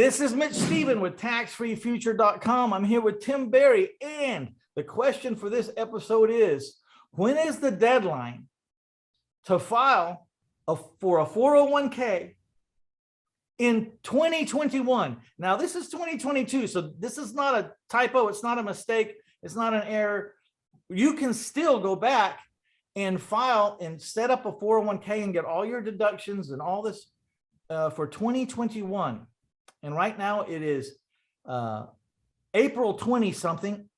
This is Mitch Stephen with TaxFreeFuture.com. I'm here with Tim Berry, and the question for this episode is, when is the deadline to file for a 401k in 2021? Now, this is 2022, so this is not a typo. It's not a mistake. It's not an error. You can still go back and file and set up a 401k and get all your deductions and all this for 2021. And right now it is April 20 something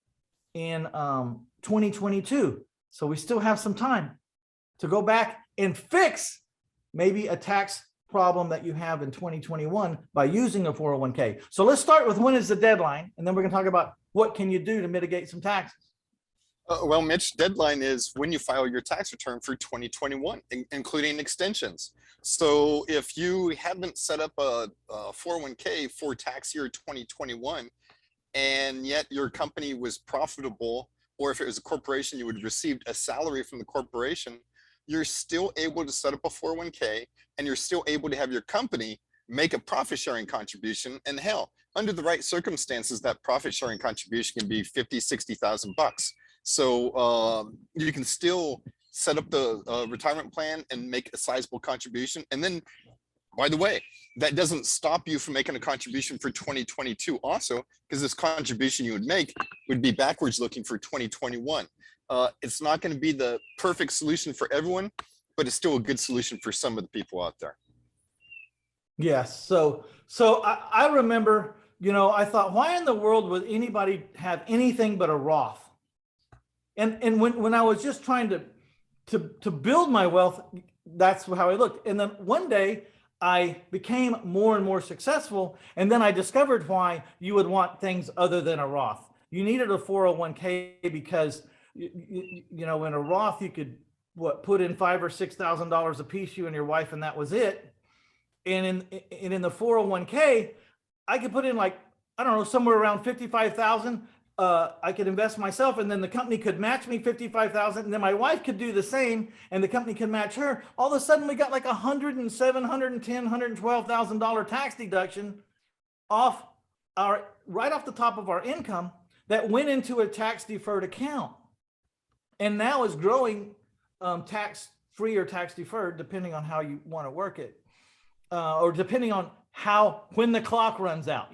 in 2022. So we still have some time to go back and fix maybe a tax problem that you have in 2021 by using a 401k. So let's start with when is the deadline, and then we're going to talk about what can you do to mitigate some taxes. Well, Mitch, deadline is when you file your tax return for 2021, including extensions. So if you haven't set up a 401k for tax year 2021, and yet your company was profitable, or if it was a corporation, you would have received a salary from the corporation, you're still able to set up a 401k, and you're still able to have your company make a profit sharing contribution. And hell, under the right circumstances, that profit sharing contribution can be 50, 60,000 bucks. So you can still set up the retirement plan and make a sizable contribution. And then, by the way, that doesn't stop you from making a contribution for 2022 also, because this contribution you would make would be backwards looking for 2021. It's not going to be the perfect solution for everyone, but it's still a good solution for some of the people out there. Yes. So I remember, I thought, why in the world would anybody have anything but a Roth? And when I was just trying to build my wealth, that's how I looked. And then one day I became more and more successful. And then I discovered why you would want things other than a Roth. You needed a 401k because, in a Roth, you could put in $5,000 or $6,000 a piece, you and your wife, and that was it. And in the 401k, I could put in somewhere around 55,000. I could invest myself, and then the company could match me 55,000, and then my wife could do the same, and the company can match her. All of a sudden, we got like $107,000, $110,000, $112,000 tax deduction right off the top of our income that went into a tax deferred account, and now is growing tax free or tax deferred, depending on how you want to work it, or depending on when the clock runs out.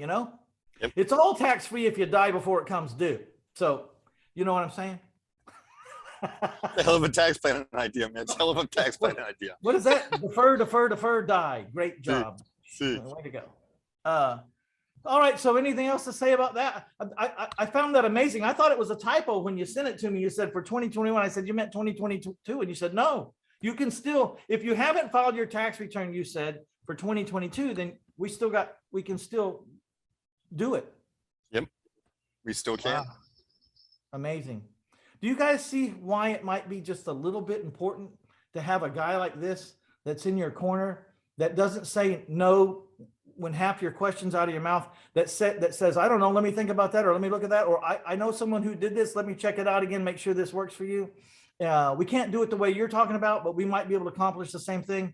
Yep. It's all tax-free if you die before it comes due. So, you know what I'm saying? Hell of a tax planning idea, man. Hell of a tax planning idea. What is that? Defer, die. Great job. See. Way to go. All right. So anything else to say about that? I found that amazing. I thought it was a typo when you sent it to me. You said for 2021. I said, you meant 2022. And you said, no, you can still, if you haven't filed your tax return, you said for 2022, then we can still do it. Yep, we still can. Wow. Amazing. Do you guys see why it might be just a little bit important to have a guy like this that's in your corner, that doesn't say no when half your questions out of your mouth, that says, I don't know, let me think about that, or let me look at that, or I know someone who did this, let me check it out again, make sure this works for you. We can't do it the way you're talking about, but we might be able to accomplish the same thing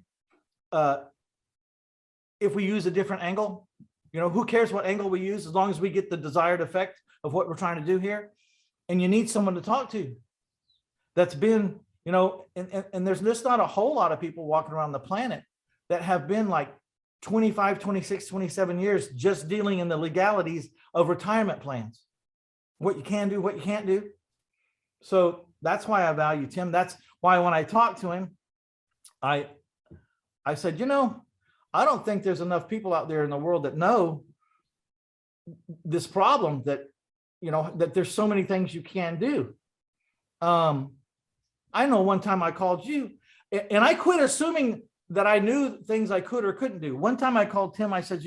if we use a different angle. Who cares what angle we use, as long as we get the desired effect of what we're trying to do here. And you need someone to talk to that's been, and there's just not a whole lot of people walking around the planet that have been like 25, 26, 27 years just dealing in the legalities of retirement plans, what you can do, what you can't do. So that's why I value Tim. That's why when I talked to him, I said, I don't think there's enough people out there in the world that know this problem, that, that there's so many things you can do. I know one time I called you and I quit assuming that I knew things I could or couldn't do. One time I called Tim, I said,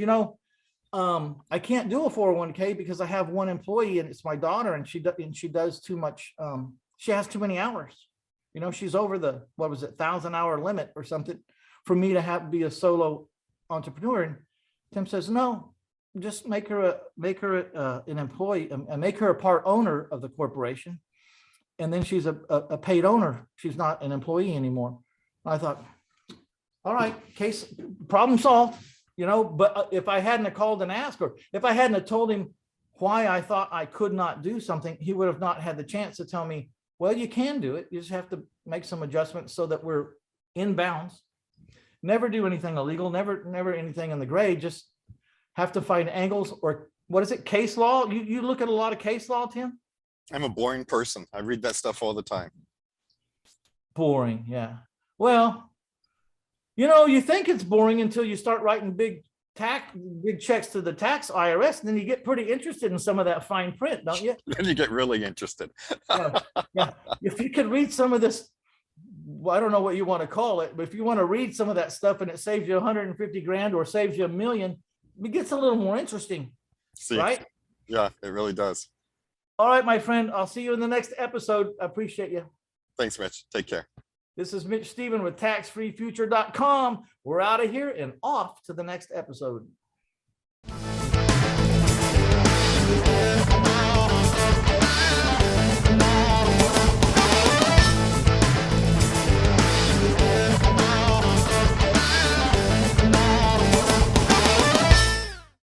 I can't do a 401k because I have one employee and it's my daughter, and she does too much. She has too many hours. She's over the, 1,000-hour limit or something for me to be a solo entrepreneur. And Tim says, no, just make her an employee, and make her a part owner of the corporation, and then she's a paid owner. She's not an employee anymore. I thought, all right, problem solved. but if I hadn't have called and asked, or if I hadn't have told him why I thought I could not do something, he would have not had the chance to tell me, well, you can do it. You just have to make some adjustments so that we're in bounds. Never do anything illegal, never anything in the gray. Just have to find angles, or what is it? Case law. You look at a lot of case law, Tim? I'm a boring person. I read that stuff all the time. Boring. Yeah. Well, you think it's boring until you start writing big checks to the tax IRS, and then you get pretty interested in some of that fine print, don't you? Then you get really interested. Yeah. If you could read some of this, well, I don't know what you want to call it, but if you want to read some of that stuff and it saves you 150 grand or saves you $1 million, it gets a little more interesting. See, right? Yeah, it really does. All right, my friend. I'll see you in the next episode. I appreciate you. Thanks, Mitch. Take care. This is Mitch Stephen with taxfreefuture.com. We're out of here and off to the next episode.